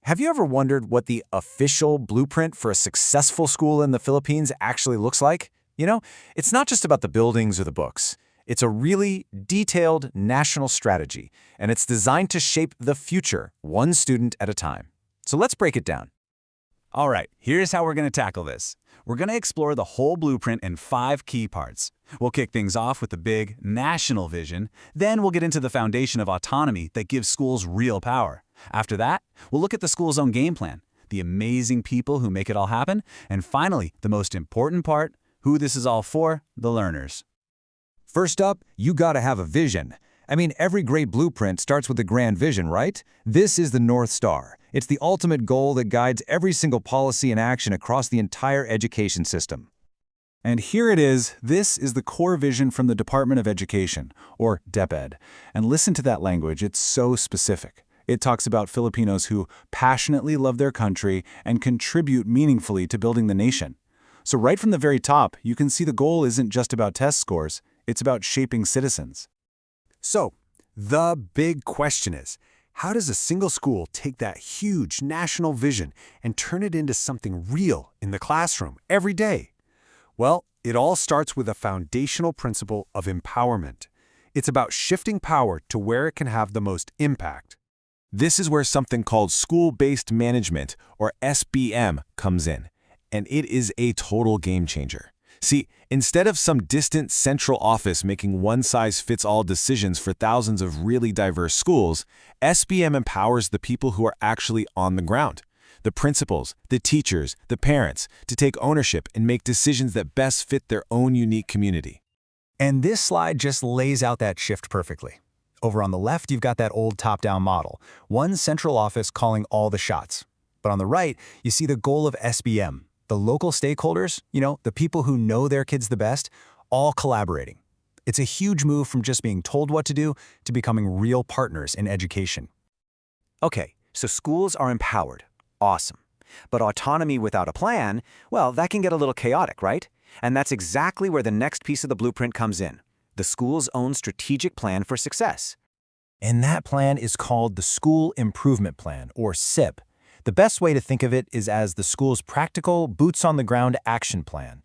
Have you ever wondered what the official blueprint for a successful school in the Philippines actually looks like? It's not just about the buildings or the books. It's a really detailed national strategy, and it's designed to shape the future, one student at a time. So let's break it down. All right, here's how we're going to tackle this. We're going to explore the whole blueprint in 5 key parts. We'll kick things off with the big national vision, then we'll get into the foundation of autonomy that gives schools real power. After that, we'll look at the school's own game plan, the amazing people who make it all happen, and finally, the most important part, who this is all for, the learners. First up, you gotta have a vision. Every great blueprint starts with a grand vision, right? This is the North Star. It's the ultimate goal that guides every single policy and action across the entire education system. And here it is. This is the core vision from the Department of Education, or DepEd. And listen to that language, it's so specific. It talks about Filipinos who passionately love their country and contribute meaningfully to building the nation. So right from the very top, you can see the goal isn't just about test scores, it's about shaping citizens. So, the big question is, how does a single school take that huge national vision and turn it into something real in the classroom every day? Well, it all starts with a foundational principle of empowerment. It's about shifting power to where it can have the most impact. This is where something called school-based management, or SBM, comes in, and it is a total game changer. See, instead of some distant central office making one-size-fits-all decisions for thousands of really diverse schools, SBM empowers the people who are actually on the ground, the principals, the teachers, the parents, to take ownership and make decisions that best fit their own unique community. And this slide just lays out that shift perfectly. Over on the left, you've got that old top-down model, one central office calling all the shots. But on the right, you see the goal of SBM, the local stakeholders, the people who know their kids the best, all collaborating. It's a huge move from just being told what to do to becoming real partners in education. Okay, so schools are empowered. Awesome. But autonomy without a plan, well, that can get a little chaotic, right? And that's exactly where the next piece of the blueprint comes in. The school's own strategic plan for success. And that plan is called the School Improvement Plan, or SIP. The best way to think of it is as the school's practical, boots-on-the-ground action plan.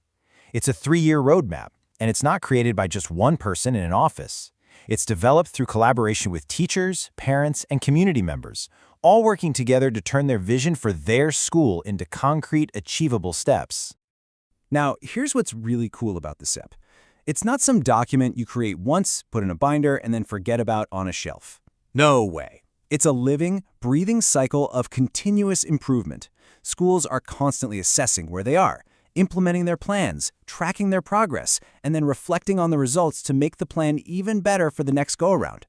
It's a 3-year roadmap, and it's not created by just one person in an office. It's developed through collaboration with teachers, parents, and community members, all working together to turn their vision for their school into concrete, achievable steps. Now, here's what's really cool about the SIP. It's not some document you create once, put in a binder, and then forget about on a shelf. No way. It's a living, breathing cycle of continuous improvement. Schools are constantly assessing where they are, implementing their plans, tracking their progress, and then reflecting on the results to make the plan even better for the next go-around.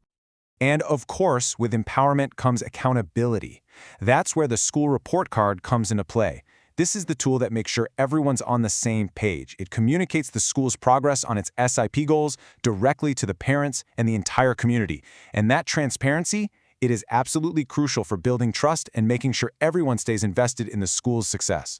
And of course, with empowerment comes accountability. That's where the school report card comes into play. This is the tool that makes sure everyone's on the same page. It communicates the school's progress on its SIP goals directly to the parents and the entire community. And that transparency, it is absolutely crucial for building trust and making sure everyone stays invested in the school's success.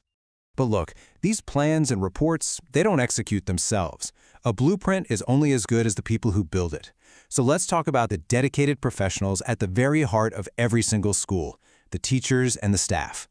But look, these plans and reports, they don't execute themselves. A blueprint is only as good as the people who build it. So let's talk about the dedicated professionals at the very heart of every single school, the teachers and the staff.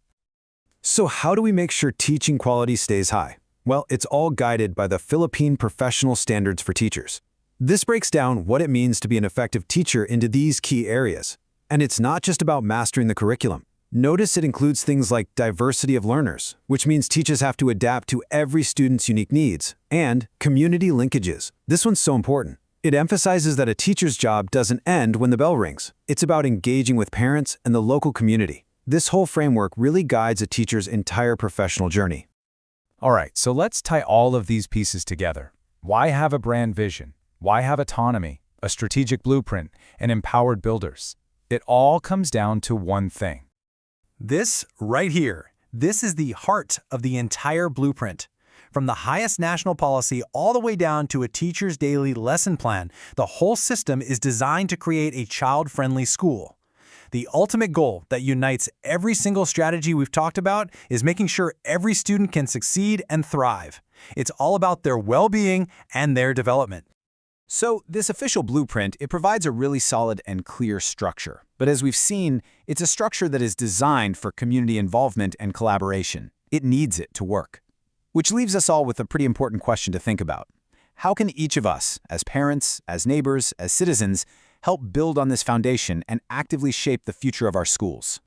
So how do we make sure teaching quality stays high? Well, it's all guided by the Philippine Professional Standards for Teachers. This breaks down what it means to be an effective teacher into these key areas. And it's not just about mastering the curriculum. Notice it includes things like diversity of learners, which means teachers have to adapt to every student's unique needs, and community linkages. This one's so important. It emphasizes that a teacher's job doesn't end when the bell rings. It's about engaging with parents and the local community. This whole framework really guides a teacher's entire professional journey. All right, so let's tie all of these pieces together. Why have a brand vision? Why have autonomy, a strategic blueprint, and empowered builders? It all comes down to one thing. This right here, this is the heart of the entire blueprint. From the highest national policy all the way down to a teacher's daily lesson plan, the whole system is designed to create a child-friendly school. The ultimate goal that unites every single strategy we've talked about is making sure every student can succeed and thrive. It's all about their well-being and their development. So this official blueprint, it provides a really solid and clear structure. But as we've seen, it's a structure that is designed for community involvement and collaboration. It needs it to work. Which leaves us all with a pretty important question to think about. How can each of us, as parents, as neighbors, as citizens, help build on this foundation and actively shape the future of our schools?